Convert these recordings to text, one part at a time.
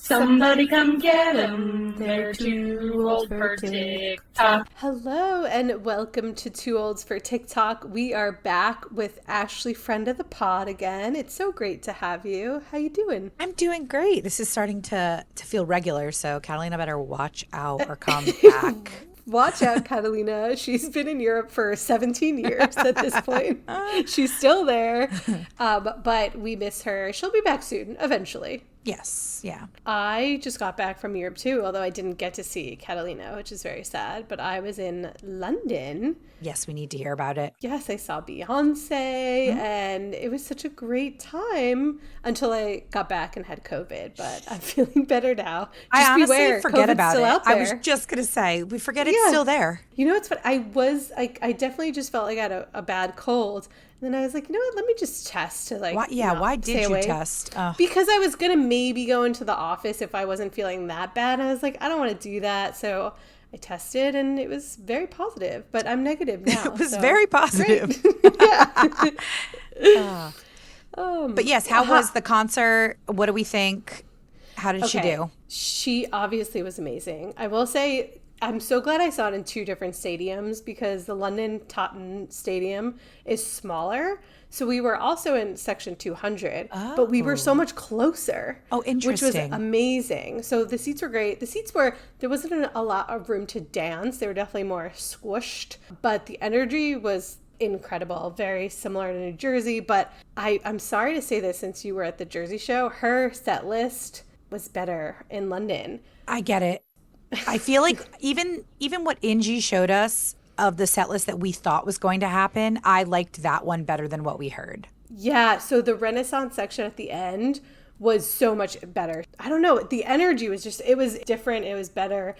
Somebody come get 'em. They're too old for TikTok. Hello and welcome to Two Olds for TikTok. We are back with Ashley, friend of the pod again. It's so great to have you. How you doing? I'm doing great. This is starting to feel regular, so Catalina better watch out or come back. Watch out, Catalina. She's been in Europe for 17 years at this point. She's still there, but we miss her. She'll be back soon, eventually. Yes, yeah. I just got back from Europe too, although I didn't get to see Catalina, which is very sad. But I was in London. Yes, we need to hear about it. Yes, I saw Beyoncé, and it was such a great time until I got back and had COVID. But I'm feeling better now. I honestly beware, forget COVID's about still it. out there. I was just going to say, we forget it's still there. You know what's funny? I definitely just felt like I had a bad cold. And then I was like, you know what? Let me just test to Why did you test? Because I was going to maybe go into the office if I wasn't feeling that bad. And I was like, I don't want to do that. So I tested and it was very positive, but I'm negative now. It was very positive. But yes, how was the concert? What do we think? How did she do? She obviously was amazing. I will say, I'm so glad I saw it in two different stadiums because the London Tottenham Stadium is smaller. So we were also in section 200, but we were so much closer. Oh, interesting. Which was amazing. So the seats were great. There wasn't a lot of room to dance. They were definitely more squished, but the energy was incredible. Very similar to New Jersey, but I'm sorry to say this since you were at the Jersey show, her set list was better in London. I get it. I feel like even what Ingie showed us of the set list that we thought was going to happen, I liked that one better than what we heard. Yeah, so the Renaissance section at the end was so much better. I don't know, the energy was it was different, it was better.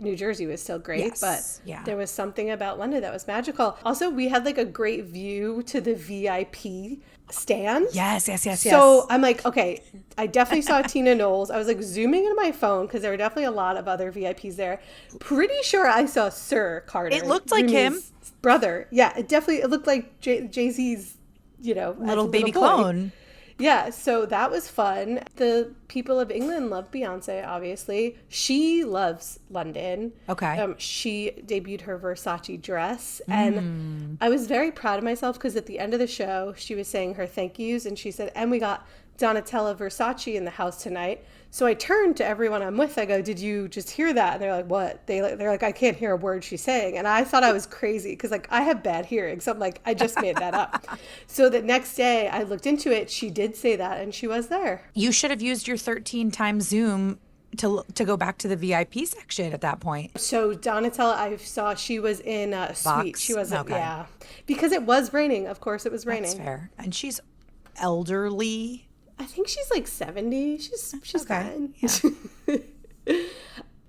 New Jersey was still great, but there was something about London that was magical. Also, we had a great view to the VIP stand. Yes. So I'm like, okay, I definitely saw Tina Knowles. I was zooming into my phone because there were definitely a lot of other VIPs there. Pretty sure I saw Sir Carter. It looked like him. Brother. Yeah, it looked like Jay-Z's, little baby boy. clone. Yeah, so that was fun. The people of England love Beyoncé, obviously. She loves London. Okay. She debuted her Versace dress. And I was very proud of myself because at the end of the show, she was saying her thank yous. And she said, and we got Donatella Versace in the house tonight. So I turned to everyone I'm with. I go, did you just hear that? And they're like, what? They're like, I can't hear a word she's saying. And I thought I was crazy because I have bad hearing. So I'm like, I just made that up. So the next day I looked into it. She did say that and she was there. You should have used your 13 times Zoom to go back to the VIP section at that point. So Donatella, I saw she was in a suite. She wasn't, okay. Yeah. Because it was raining. Of course it was raining. That's fair. And she's elderly. I think she's 70. She's okay. fine. Yeah.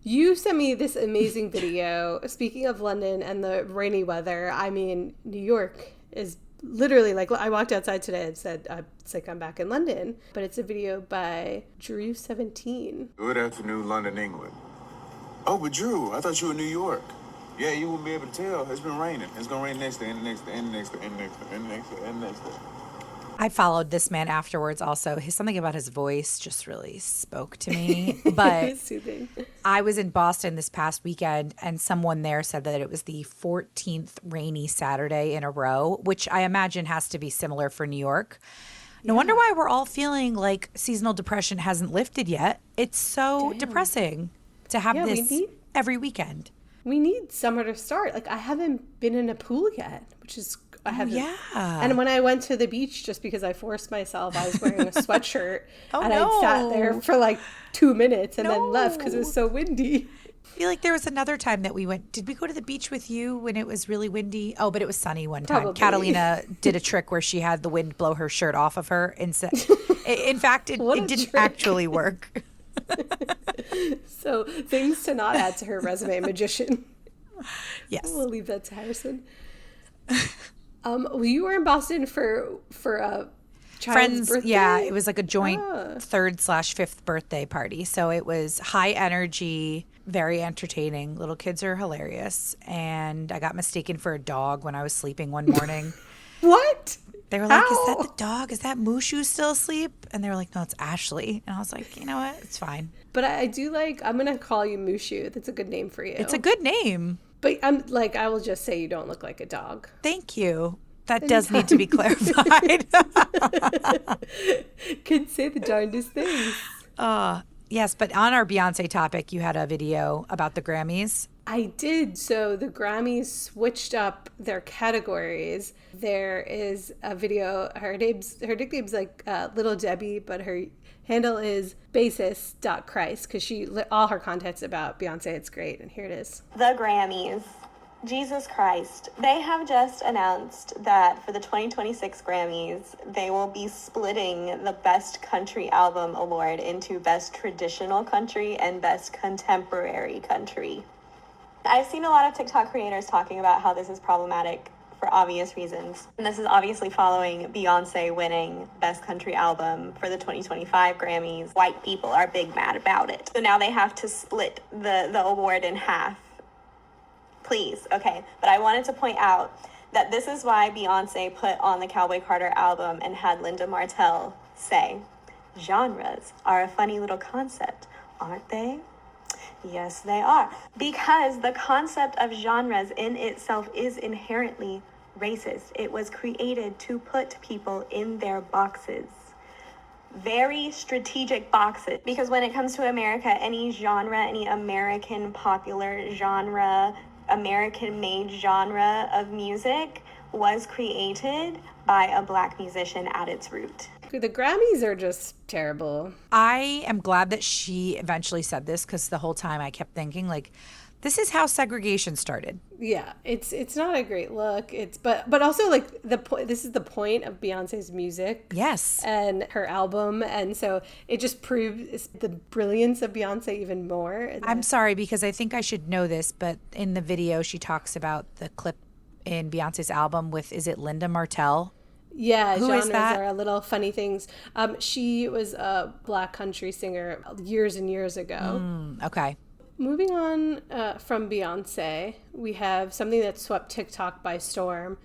You sent me this amazing video. Speaking of London and the rainy weather, New York is literally I walked outside today and said, it's like I'm back in London. But it's a video by Drew17. Good afternoon, London, England. Oh, but Drew, I thought you were in New York. Yeah, you won't be able to tell. It's been raining. It's going to rain next day, and next day, and next day, and next day, and next day, and next day. I followed this man afterwards also. Something about his voice just really spoke to me. But soothing. I was in Boston this past weekend, and someone there said that it was the 14th rainy Saturday in a row, which I imagine has to be similar for New York. No wonder why we're all feeling like seasonal depression hasn't lifted yet. It's so depressing to have this every weekend. We need summer to start. I haven't been in a pool yet, which is... I haven't. Yeah. And when I went to the beach, just because I forced myself, I was wearing a sweatshirt and no. I sat there for 2 minutes and then left because it was so windy. I feel like there was another time that we went. Did we go to the beach with you when it was really windy? Oh, but it was sunny one time. Probably. Catalina did a trick where she had the wind blow her shirt off of her. In fact, it didn't actually work. So things to not add to her resume, magician. Yes. We'll leave that to Harrison. You were in Boston for a child's birthday? Yeah, it was a joint 3rd/5th birthday party. So it was high energy, very entertaining. Little kids are hilarious. And I got mistaken for a dog when I was sleeping one morning. What? They were like, is that the dog? Is that Mushu still asleep? And they were like, no, it's Ashley. And I was like, you know what? It's fine. But I do like, I'm going to call you Mushu. That's a good name for you. It's a good name. But I'm like, I will just say you don't look like a dog. Thank you. That does need to be clarified. Kids say the darndest things. Yes, but on our Beyonce topic, you had a video about the Grammys. I did. So the Grammys switched up their categories. There is a video. Her nickname's like Little Debbie, but her handle is basis.christ because all her content's about Beyonce. It's great. And here it is. The Grammys. Jesus Christ. They have just announced that for the 2026 Grammys, they will be splitting the Best Country Album Award into Best Traditional Country and Best Contemporary Country. I've seen a lot of TikTok creators talking about how this is problematic for obvious reasons. And this is obviously following Beyoncé winning Best Country Album for the 2025 Grammys. White people are big mad about it. So now they have to split the award in half. Please, okay. But I wanted to point out that this is why Beyoncé put on the Cowboy Carter album and had Linda Martell say, genres are a funny little concept, aren't they? Yes, they are. Because the concept of genres in itself is inherently racist. It was created to put people in their boxes. Very strategic boxes. Because when it comes to America, any genre, any American popular genre, American-made genre of music was created by a Black musician at its root. The Grammys are just terrible. I am glad that she eventually said this because the whole time I kept thinking, like, this is how segregation started. Yeah, it's not a great look. But also like this is the point of Beyonce's music. Yes. And her album, and so it just proves the brilliance of Beyonce even more. I'm sorry because I think I should know this, but in the video she talks about the clip in Beyonce's album with, is it Linda Martell? Yeah, Who genres is that? are little funny things. She was a Black country singer years and years ago. Okay. Moving on from Beyonce, we have something that swept TikTok by storm,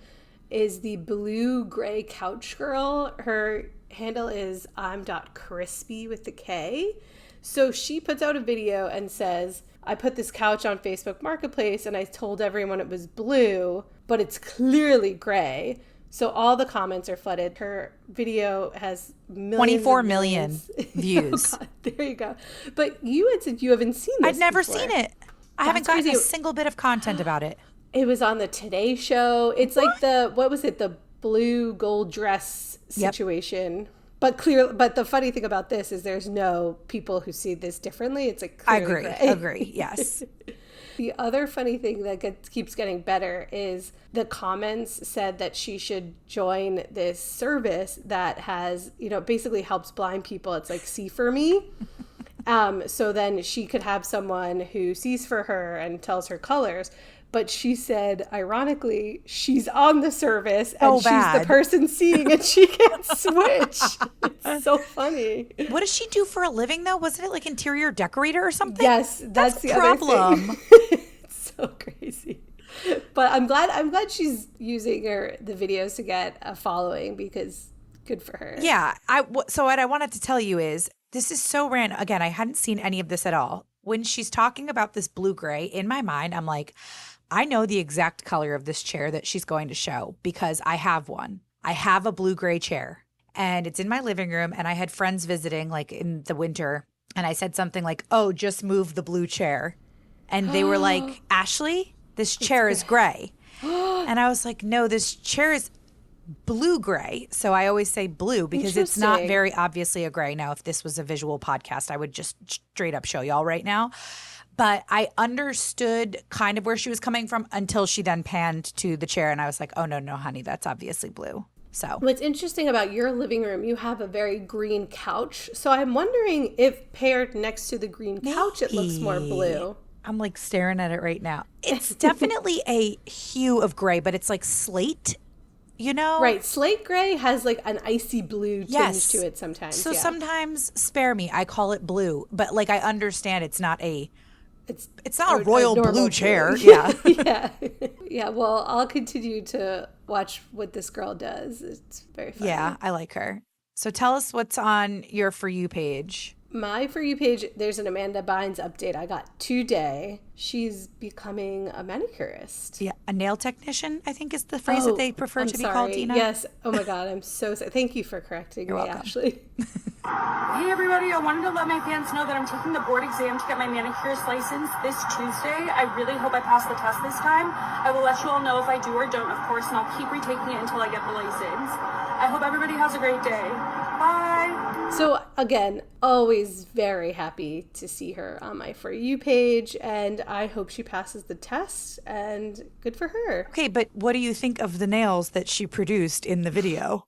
is the blue-gray couch girl. Her handle is I'm.crispy with the K. So she puts out a video and says, I put this couch on Facebook Marketplace and I told everyone it was blue, but it's clearly gray. So all the comments are flooded. Her video has 24 million views. Oh God, there you go. But you had said you haven't seen this I'd never before. seen it. I haven't gotten crazy. a single bit of content about it. It was on the Today Show. It's like the blue gold dress situation. But the funny thing about this is there's no people who see this differently. It's like clearly Agree. Yes. The other funny thing that keeps getting better is the comments said that she should join this service that has, basically helps blind people. It's like See For Me. So then she could have someone who sees for her and tells her colors. But she said, ironically, she's on the service and she's the person seeing and she can't switch. It's so funny. What does she do for a living, though? Wasn't it like interior decorator or something? Yes, that's the problem. Other thing. It's so crazy. But I'm glad she's using the videos to get a following because good for her. Yeah. So what I wanted to tell you is this is so random. Again, I hadn't seen any of this at all. When she's talking about this blue-gray, in my mind, I'm like, I know the exact color of this chair that she's going to show because I have one. I have a blue-gray chair and it's in my living room and I had friends visiting like in the winter and I said something like, oh, just move the blue chair. And they were like, Ashley, this chair is gray. And I was like, no, this chair is blue-gray. So I always say blue because it's not very obviously a gray. Now, if this was a visual podcast, I would just straight up show y'all right now. But I understood kind of where she was coming from until she then panned to the chair. And I was like, oh, no, honey, that's obviously blue. So what's interesting about your living room, you have a very green couch. So I'm wondering if paired next to the green couch, it looks more blue. I'm like staring at it right now. It's definitely a hue of gray, but it's like slate, Right. Slate gray has like an icy blue tinge to it sometimes. So sometimes spare me. I call it blue, but like I understand it's not a It's not a royal normal blue chair. blue. Yeah. Yeah. Yeah. Well, I'll continue to watch what this girl does. It's very funny. Yeah, I like her. So tell us what's on your For You page. My For You page, there's an Amanda Bynes update I got today. She's becoming a manicurist. Yeah, a nail technician, I think is the phrase that they prefer I'm to be sorry. called, Dena. Yes. Oh my God, I'm so sorry. Thank you for correcting me, welcome. Ashley. Hey everybody, I wanted to let my fans know that I'm taking the board exam to get my manicurist license this Tuesday. I really hope I pass the test this time. I will let you all know if I do or don't, of course, and I'll keep retaking it until I get the license. I hope everybody has a great day. Bye! So again, always very happy to see her on my For You page, and I hope she passes the test, and good for her. Okay, but what do you think of the nails that she produced in the video?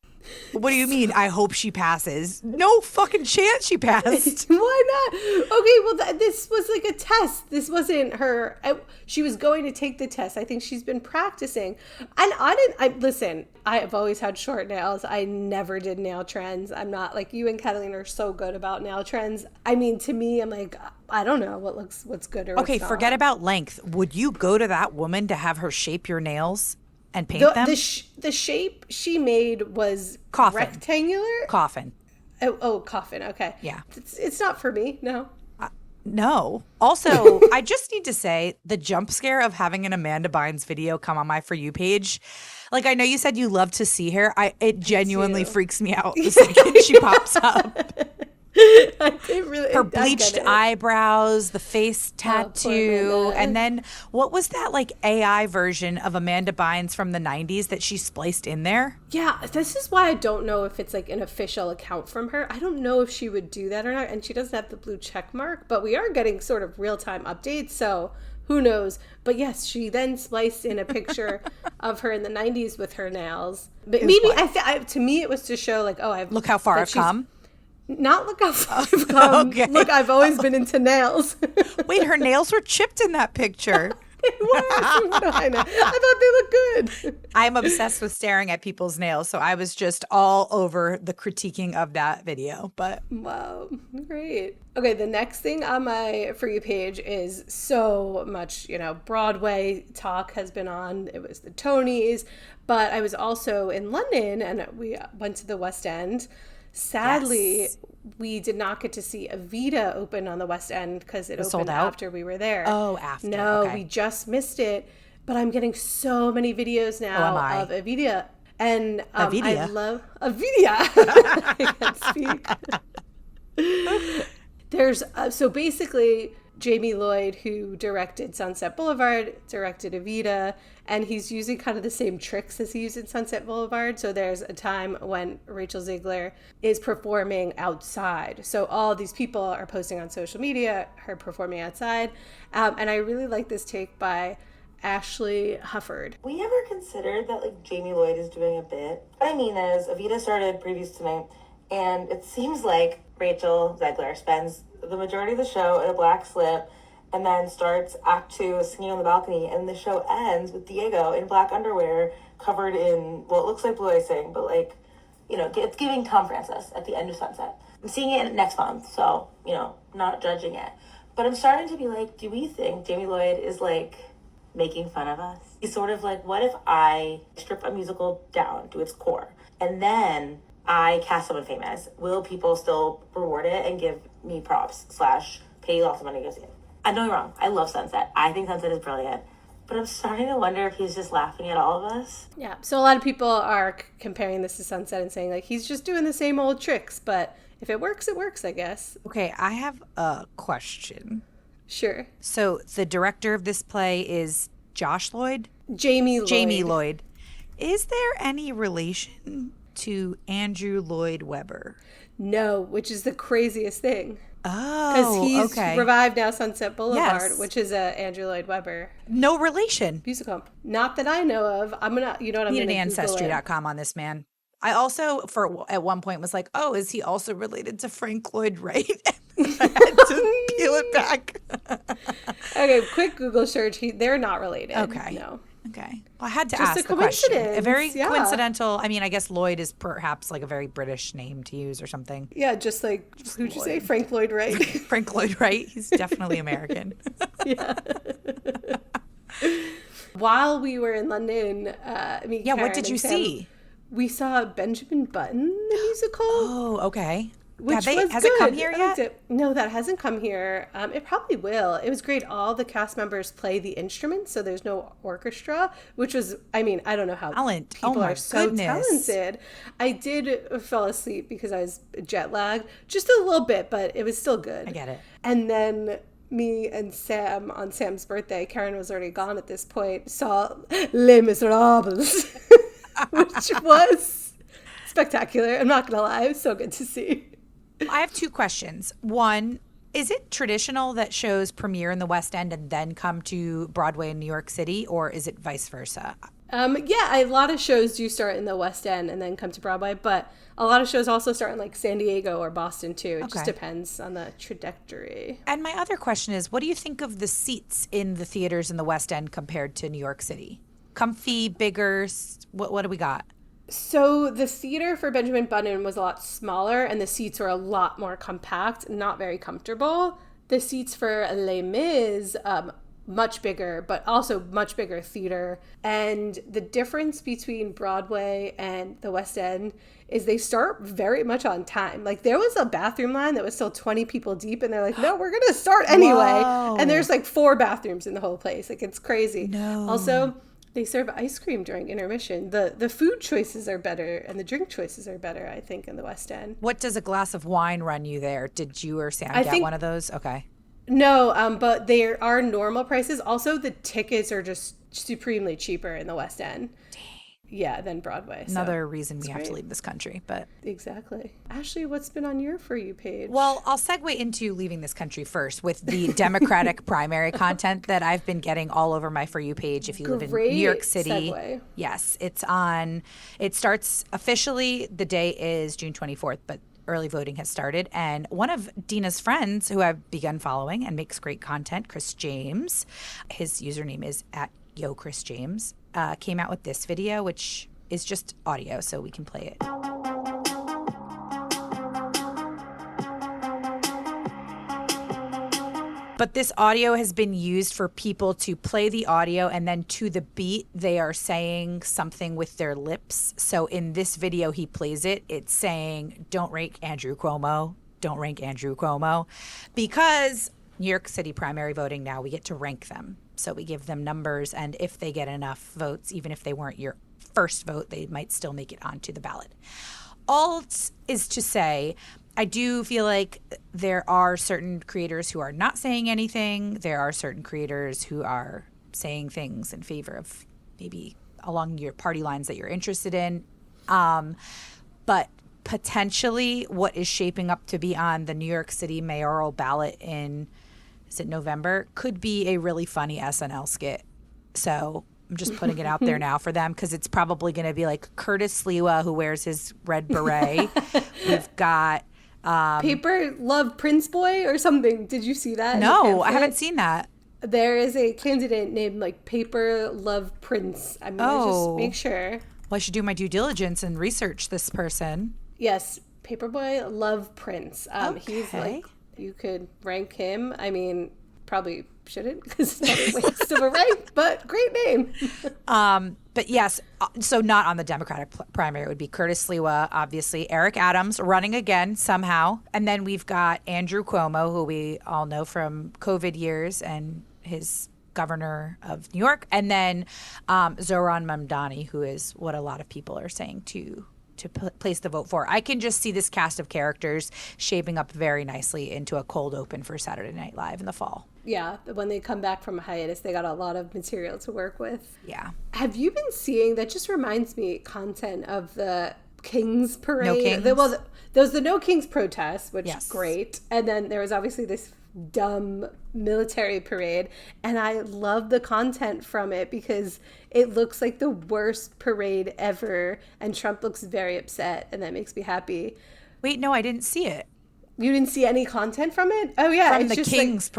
What do you mean, I hope she passes? No fucking chance she passed. Why not? Okay, well, this was like a test. This wasn't her. She was going to take the test. I think she's been practicing. And listen, I have always had short nails. I never did nail trends. I'm not like you and Catalina are so good about nail trends. I mean, to me, I'm like, I don't know what's good or what's Okay, not. forget about length. Would you go to that woman to have her shape your nails and paint them? The shape she made was Coffin. rectangular. Coffin. Oh, coffin. Okay. Yeah. It's not for me. No. No. Also, I just need to say the jump scare of having an Amanda Bynes video come on my For You page. Like, I know you said you love to see her. It genuinely freaks me out the second she pops up. Her bleached eyebrows, the face tattoo, and then what was that like AI version of Amanda Bynes from the 90s that she spliced in there? Yeah, this is why I don't know if it's like an official account from her. I don't know if she would do that or not, and she doesn't have the blue check mark, but we are getting sort of real-time updates, so who knows? But yes, she then spliced in a picture of her in the 90s with her nails. But maybe to me it was to show like, oh, look how far I've come. Not look how far I've come. Okay. Look, I've always been into nails. Wait, her nails were chipped in that picture. They were. What do I know? I thought they looked good. I'm obsessed with staring at people's nails, so I was just all over the critiquing of that video. But wow, great. Okay, the next thing on my For You page is so much, Broadway talk has been on. It was the Tonys, but I was also in London and we went to the West End. Sadly, we did not get to see Evita open on the West End because it opened sold out after we were there. Oh, after. No, okay. We just missed it. But I'm getting so many videos now of Evita. And I love Evita. I can't speak. There's so basically Jamie Lloyd, who directed Sunset Boulevard, directed Evita, and he's using kind of the same tricks as he used in Sunset Boulevard. So there's a time when Rachel Ziegler is performing outside. So all these people are posting on social media, her performing outside. And I really like this take by Ashley Hufford. We ever considered that like Jamie Lloyd is doing a bit? What I mean is, Evita started previews tonight, and it seems like Rachel Ziegler spends the majority of the show in a black slip and then starts act 2 singing on the balcony, and the show ends with Diego in black underwear covered in, well, it looks like blue icing, but like, it's giving Tom Francis at the end of Sunset. I'm seeing it next month, so, not judging it. But I'm starting to be like, do we think Jamie Lloyd is like making fun of us? He's sort of like, what if I strip a musical down to its core and then I cast someone famous? Will people still reward it and give me props / pay lots of money to go see it? I know you're wrong. I love Sunset. I think Sunset is brilliant. But I'm starting to wonder if he's just laughing at all of us. Yeah. So a lot of people are comparing this to Sunset and saying like he's just doing the same old tricks. But if it works, I guess. Okay, I have a question. Sure. So the director of this play is Josh Lloyd? Jamie Lloyd. Is there any relation to Andrew Lloyd Webber? No, which is the craziest thing. Oh, because he's revived now Sunset Boulevard, yes. which is a Andrew Lloyd Webber. No relation. Musical. Not that I know of. I'm going to, I'm need going to an Ancestry.com on this man. I also, at one point, was like, oh, is he also related to Frank Lloyd Wright? I had to peel it back. Okay, quick Google search. They're not related. Okay. No. Okay. Well, I had to Just ask a the question. coincidence. A very Yeah. coincidental. I mean, I guess Lloyd is perhaps like a very British name to use or something. Yeah, just like, who'd you say? Frank Lloyd Wright? Frank Lloyd Wright. He's definitely American. While we were in London, me, Yeah, what Karen, did you and Sam, see? we saw Benjamin Button, the musical. Oh, okay. Which has was it come good. here I liked yet? it. No, that hasn't come here. It probably will. It was great. All the cast members play the instruments, so there's no orchestra, which was, I mean, I don't know how Talent. Oh people my are so goodness. talented. I did fall asleep because I was jet lagged, just a little bit, but it was still good. I get it. And then me and Sam, on Sam's birthday, Karen was already gone at this point, saw Les Miserables, which was spectacular. I'm not going to lie. It was so good to see. I have two questions. One, is it traditional that shows premiere in the West End and then come to Broadway in New York City, or is it vice versa? Yeah, a lot of shows do start in the West End and then come to Broadway, but a lot of shows also start in like San Diego or Boston too. It just depends on the trajectory. And my other question is, what do you think of the seats in the theaters in the West End compared to New York City? Comfy, bigger? What do we got? So the theater for Benjamin Button was a lot smaller and the seats were a lot more compact, not very comfortable. The seats for Les Mis, much bigger, but also much bigger theater. And the difference between Broadway and the West End is they start very much on time. Like there was a bathroom line that was still 20 people deep and they're like, no, we're going to start anyway. Whoa. And there's like 4 bathrooms in the whole place. Like it's crazy. No. Also, they serve ice cream during intermission. The food choices are better and the drink choices are better, I think, in the West End. What does a glass of wine run you there? Did you or Sam get one of those? Okay. No, but there are normal prices. Also, the tickets are just supremely cheaper in the West End. Dang. Yeah, than Broadway. Another reason we have to leave this country, but exactly. Ashley, what's been on your For You page? Well, I'll segue into leaving this country first with the Democratic primary content that I've been getting all over my For You page. If you live in New York City, segue. Yes, it's on. It starts officially. The day is June 24th, but early voting has started. And one of Dena's friends, who I've begun following and makes great content, Chris James, his username is at Yo Chris James, came out with this video, which is just audio, so we can play it. But this audio has been used for people to play the audio and then to the beat, they are saying something with their lips. So in this video, he plays it. It's saying, don't rank Andrew Cuomo. Don't rank Andrew Cuomo. Because New York City primary voting now, we get to rank them. So we give them numbers, and if they get enough votes, even if they weren't your first vote, they might still make it onto the ballot. All is to say, I do feel like there are certain creators who are not saying anything. There are certain creators who are saying things in favor of maybe along your party lines that you're interested in. But potentially what is shaping up to be on the New York City mayoral ballot in, is it November, could be a really funny SNL skit. So I'm just putting it out there now for them because it's probably going to be like Curtis Sliwa, who wears his red beret. We've got Paper Love Prince Boy or something. Did you see that? No, I haven't seen that. There is a candidate named like Paper Love Prince. I'm going to just make sure. Well, I should do my due diligence and research this person. Yes, Paperboy Love Prince. He's like, you could rank him. I mean, probably shouldn't because it's not a waste of a rank, but great name. But yes, so not on the Democratic primary. It would be Curtis Sliwa, obviously. Eric Adams running again somehow. And then we've got Andrew Cuomo, who we all know from COVID years and his governor of New York. And then Zohran Mamdani, who is what a lot of people are saying to place the vote for. I can just see this cast of characters shaping up very nicely into a cold open for Saturday Night Live in the fall. Yeah, when they come back from a hiatus, they got a lot of material to work with. Yeah. Have you been seeing, that just reminds me, content of the Kings Parade? No Kings? There was the No Kings protest, which is great. And then there was obviously this dumb military parade. And I love the content from it because it looks like the worst parade ever. And Trump looks very upset, and that makes me happy. Wait, no, I didn't see it. You didn't see any content from it? Oh, yeah. From it's the just Kings,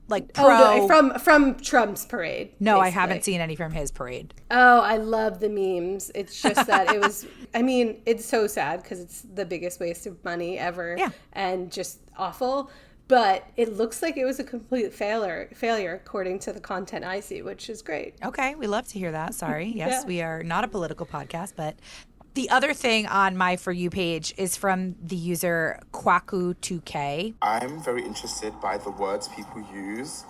like pro. Oh, no, from Trump's parade. No, basically. I haven't seen any from his parade. Oh, I love the memes. It's just that it was, I mean, it's so sad because it's the biggest waste of money ever. Yeah. And just awful. but it looks like it was a complete failure according to the content I see, which is great. Okay, we love to hear that. Sorry. Yes, Yeah. we are not a political podcast, but the other thing on my For You page is from the user Kwaku2K. I'm very interested by the words people use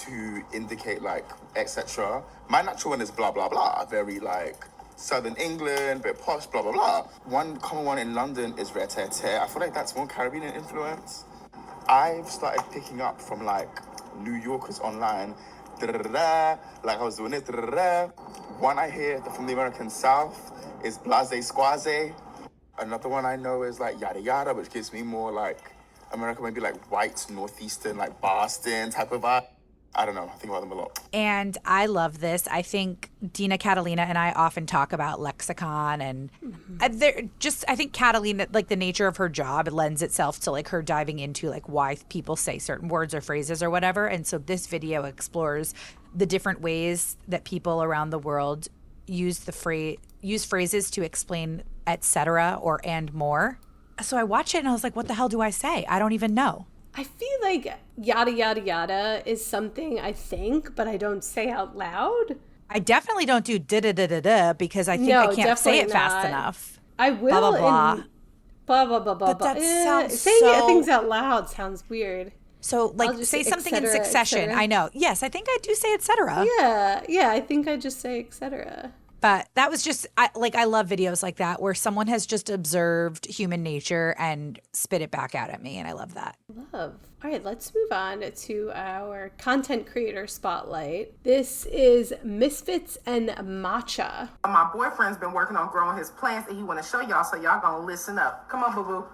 to indicate like etc. My natural one is blah blah blah, very like Southern England, bit posh, blah blah blah. One common one in London is retete. I feel like that's more Caribbean influence. I've started picking up from like New Yorkers online, da-da-da-da, like I was doing it. Da-da-da-da. One I hear from the American South is blase squaze. Another one I know is like yada yada, which gives me more like America, maybe like white northeastern, like Boston type of vibe. I don't know. I think about them a lot. And I love this. I think Dena, Catalina, and I often talk about lexicon, and they're just, I think Catalina, like the nature of her job, it lends itself to like her diving into like why people say certain words or phrases or whatever. And so this video explores the different ways that people around the world use phrases to explain etc. or and more. So I watched it and I was like, what the hell do I say? I don't even know. I feel like yada yada yada is something I think, but I don't say out loud. I definitely don't do da-da-da-da-da because I think No, I can't say it definitely fast not. enough. I will. Blah, blah, blah. Blah blah blah blah. But that sounds saying so- things out loud sounds weird. So, I'll like, just say say something in et cetera, et succession. cetera. I know. Yes, I think I do say etc. Yeah, I think I just say etc. But that was just, I love videos like that where someone has just observed human nature and spit it back out at me, and I love that. Love. All right, let's move on to our content creator spotlight. This is Misfits and Matcha. My boyfriend's been working on growing his plants and he want to show y'all, so y'all gonna listen up. Come on, boo-boo.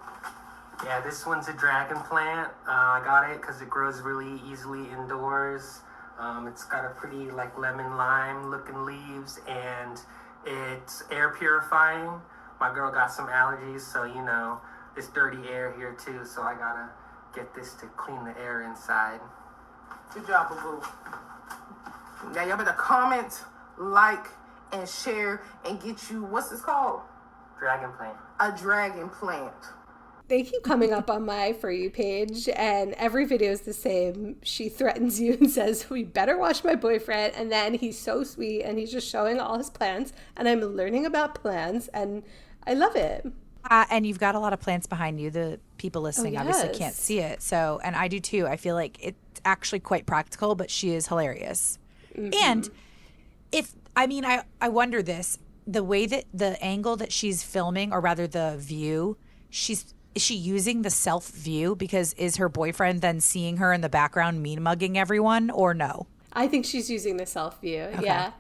Yeah, this one's a dragon plant. I got it because it grows really easily indoors. It's got a pretty like lemon lime looking leaves, and it's air purifying. My girl got some allergies, so you know, it's dirty air here too, so I gotta get this to clean the air inside. Good job, boo-boo. Now y'all better comment, like, and share, and get you, what's this called? Dragon plant. A dragon plant. They keep coming up on my For You page, and every video is the same. She threatens you and says, we better watch my boyfriend, and then he's so sweet, and he's just showing all his plants, and I'm learning about plants, and I love it. And you've got a lot of plants behind you. The people listening obviously yes. can't see it. So, and I do too. I feel like it's actually quite practical, but she is hilarious. And I wonder this, the way that the angle that she's filming, or rather the view, is she using the self view? Because is her boyfriend then seeing her in the background mean mugging everyone, or no? I think she's using the self view. Yeah.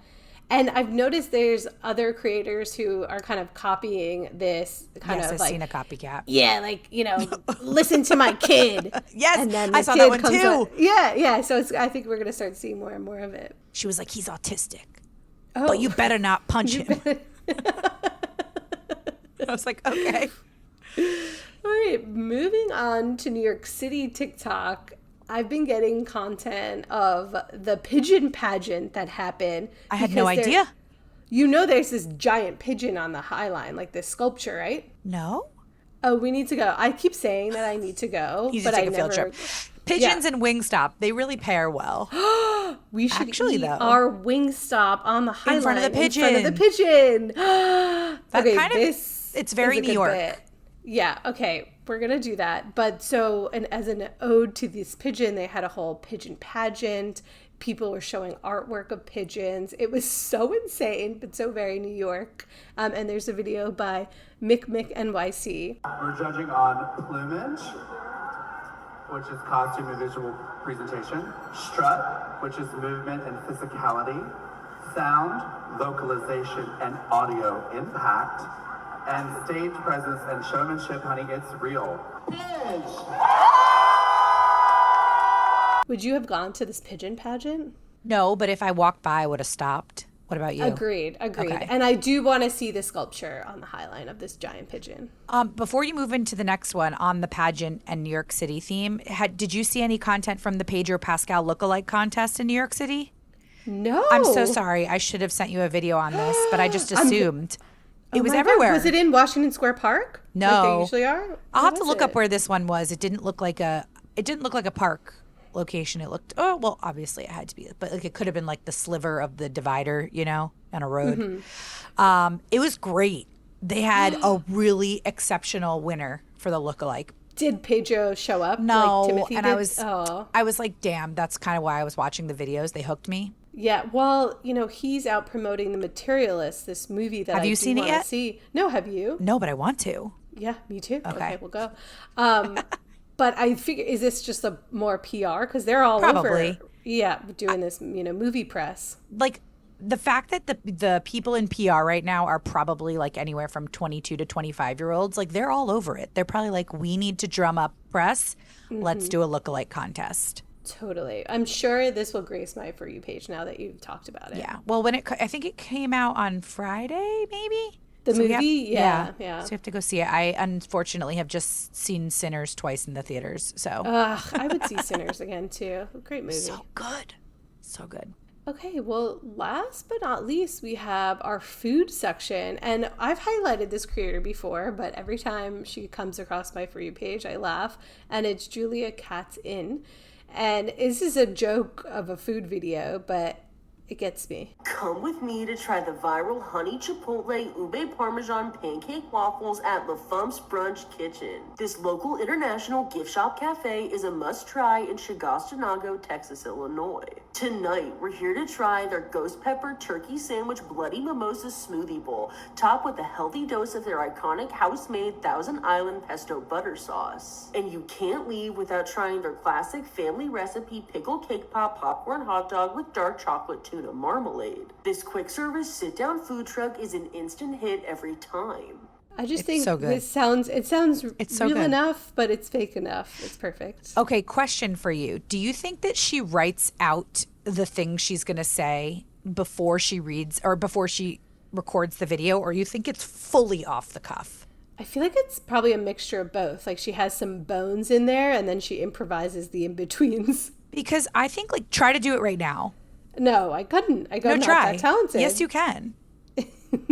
And I've noticed there's other creators who are kind of copying this kind Yes, of I've like, seen a copycat. yeah, like, you know, listen to my kid. Yes, and then I the saw kid that one comes too. up- Yeah. So I think we're going to start seeing more and more of it. She was like, he's autistic, Oh, but you better not punch him. I was like, okay. All right, moving on to New York City TikTok. I've been getting content of the pigeon pageant that happened. I had no because idea. You know there's this giant pigeon on the High Line, like this sculpture, right? No? Oh, we need to go. I keep saying that I need to go, You but should take I a field never. trip. Pigeons and Wingstop, they really pair well. We should Actually, eat though. our Wingstop on the High In front of Line, the in front of the pigeon. Okay, kind of- this it's very is a New good York. bit. Yeah, okay, we're gonna do that. But so, and as an ode to this pigeon, they had a whole pigeon pageant. People were showing artwork of pigeons. It was so insane, but so very New York. And there's a video by Mick NYC. We're judging on plumage, which is costume and visual presentation, strut, which is movement and physicality, sound, vocalization, and audio impact, and stage presence and showmanship, honey, it's real. Would you have gone to this pigeon pageant? No, but if I walked by, I would have stopped. What about you? Agreed. Okay. And I do want to see the sculpture on the High Line of this giant pigeon. Before you move into the next one on the pageant and New York City theme, did you see any content from the Pedro Pascal lookalike contest in New York City? No. I'm so sorry. I should have sent you a video on this, but I just assumed. It was Oh my God, everywhere. Was it in Washington Square Park? No. Like they usually are? I'll Where have to was look it? up where this one was. It didn't look like it didn't look like a park location. It looked, oh, well, obviously it had to be, but like it could have been like the sliver of the divider, you know, on a road. It was great. They had a really exceptional winner for the lookalike. Did Pedro show up? No, like Timothy and did? I was like, damn, that's kind of why I was watching the videos. They hooked me. Yeah, well, you know, he's out promoting The Materialist, this movie that Have you do seen it wanna yet? See. No, have you? No, but I want to. Yeah, me too. Okay. We'll go. But I figure, is this just a more PR? Because they're all Probably. over. Yeah, doing this, you know, movie press. Like the fact that the people in PR right now are probably like anywhere from 22 to 25-year-olds, like they're all over it. They're probably like, we need to drum up press. Let's do a lookalike contest. Totally. I'm sure this will grace my For You page now that you've talked about it. Yeah. Well, I think it came out on Friday, maybe. The So we movie? have- Yeah. So we have to go see it. I unfortunately have just seen Sinners twice in the theaters. So I would see Sinners again too. Great movie. so good. So good. Okay, well, last but not least, we have our food section. And I've highlighted this creator before, but every time she comes across my For You page, I laugh. And it's Julia Katz In. And this is a joke of a food video, but it gets me. Come with me to try the viral honey chipotle ube parmesan pancake waffles at La Fum's Brunch Kitchen. This local international gift shop cafe is a must-try in Chagostanago, Texas, Illinois. Tonight, we're here to try their ghost pepper turkey sandwich bloody mimosa smoothie bowl, topped with a healthy dose of their iconic house-made Thousand Island pesto butter sauce. And you can't leave without trying their classic family recipe pickle cake pop popcorn hot dog with dark chocolate tuna marmalade. This quick service sit-down food truck is an instant hit every time. I just think so good. it sounds so real good. enough, but it's fake enough. It's perfect. Okay, question for you. Do you think that she writes out the things she's going to say before she reads or before she records the video, or you think it's fully off the cuff? I feel like it's probably a mixture of both. Like she has some bones in there and then she improvises the in-betweens. Because I think, like, try to do it right now. No, I couldn't. I'm not try. that talented. Yes, you can.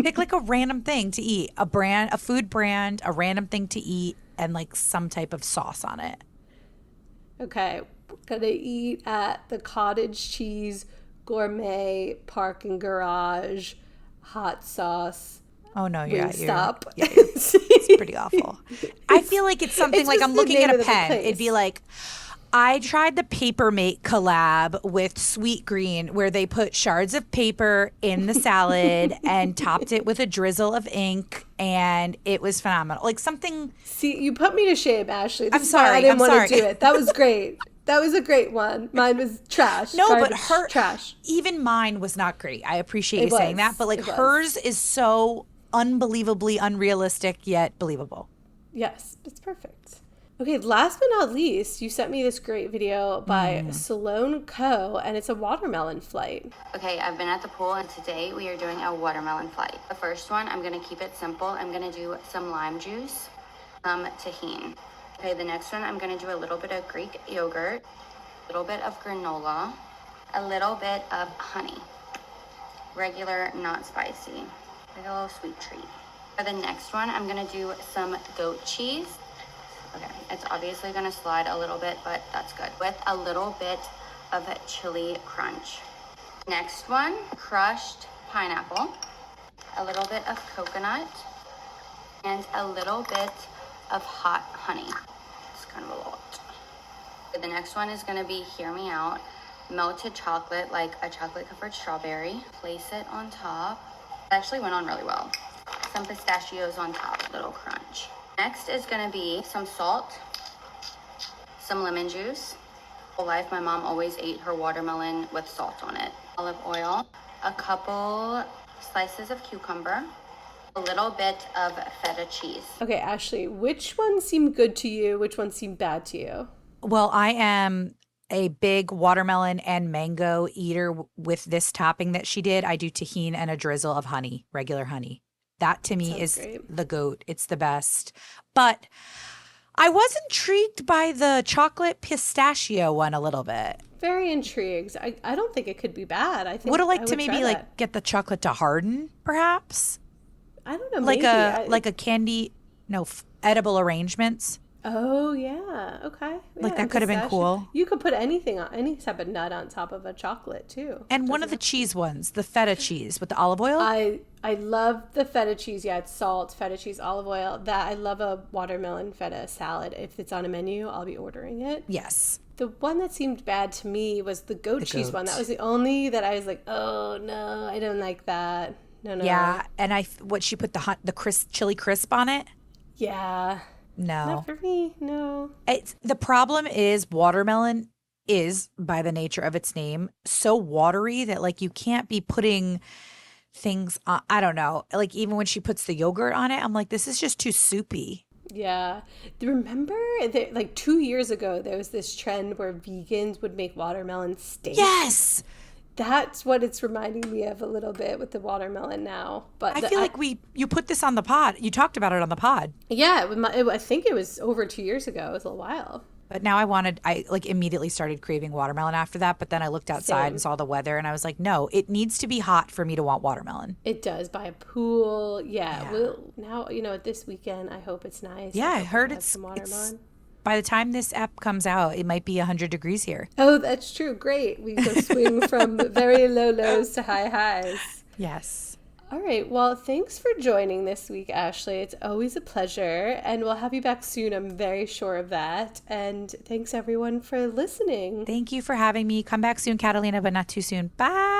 Pick like a random thing to eat, a food brand, a random thing to eat, and like some type of sauce on it. Okay, gonna eat at the cottage cheese gourmet park and garage hot sauce. Oh no, yeah, Stop. it's pretty awful. I feel like it's something It's like just I'm the looking name at a of the pen. place. It'd be like, I tried the Paper Mate collab with Sweet Green, where they put shards of paper in the salad and topped it with a drizzle of ink, and it was phenomenal. Like something. See, you put me to shame, Ashley. I'm sorry, I didn't I'm want sorry. to do it. That was great. That was a great one. Mine was trash. No, but Garbage, trash. even mine was not great. I appreciate It you saying was. that, but like It was. hers is so unbelievably unrealistic yet believable. Yes, it's perfect. Okay, last but not least, you sent me this great video by Salone Co. and it's a watermelon flight. Okay, I've been at the pool and today we are doing a watermelon flight. The first one, I'm gonna keep it simple. I'm gonna do some lime juice, some tahini. Okay, the next one, I'm gonna do a little bit of Greek yogurt, a little bit of granola, a little bit of honey. Regular, not spicy. Like a little sweet treat. For the next one, I'm gonna do some goat cheese. Okay, it's obviously gonna slide a little bit, but that's good. With a little bit of chili crunch. Next one, crushed pineapple, a little bit of coconut, and a little bit of hot honey. It's kind of a lot. Okay, the next one is gonna be, hear me out, melted chocolate, like a chocolate covered strawberry. Place it on top. It actually went on really well. Some pistachios on top, little crunch. Next is gonna be some salt, some lemon juice. Whole life, my mom always ate her watermelon with salt on it. Olive oil, a couple slices of cucumber, a little bit of feta cheese. Okay, Ashley, which one seemed good to you? Which one seemed bad to you? Well, I am a big watermelon and mango eater with this topping that she did. I do tahini and a drizzle of honey, regular honey. That to me is the goat. It's the best. But I was intrigued by the chocolate pistachio one a little bit. Very intrigued. I don't think it could be bad. I think Would have I liked to would try maybe that. like get the chocolate to harden, perhaps. I don't know, Like maybe. like a candy, edible arrangements. Oh, yeah. Okay. Like, Yeah, that could have been pistachio. cool. You could put anything on, any type of nut on top of a chocolate, too. And one of the cheese ones, the feta cheese with the olive oil. I love the feta cheese. Yeah, it's salt, feta cheese, olive oil. That I love a watermelon feta salad. If it's on a menu, I'll be ordering it. Yes. The one that seemed bad to me was the goat cheese one. goat. That was the only that I was like, oh no, I don't like that. No. Yeah, and what she put the chili crisp on it. Yeah. No. Not for me. No. The problem is watermelon is, by the nature of its name, so watery that like you can't be putting things on. I don't know. Like even when she puts the yogurt on it, I'm like, this is just too soupy. Yeah. Remember that like 2 years ago, there was this trend where vegans would make watermelon steak. Yes. That's what it's reminding me of a little bit with the watermelon now. But I feel like you put this on the pod. You talked about it on the pod. Yeah, I think it was over 2 years ago. It was a little while. But now I like immediately started craving watermelon after that. But then I looked outside Same. and saw the weather and I was like, no, it needs to be hot for me to want watermelon. It does, by a pool. Yeah. Yeah. Well, now, this weekend, I hope it's nice. Yeah, I hope heard we have it's some watermelon. by the time this app comes out, it might be 100 degrees here. Oh, that's true. Great. We go swing from very low lows to high highs. Yes. All right. Well, thanks for joining this week, Ashley. It's always a pleasure. And we'll have you back soon. I'm very sure of that. And thanks, everyone, for listening. Thank you for having me. Come back soon, Catalina, but not too soon. Bye.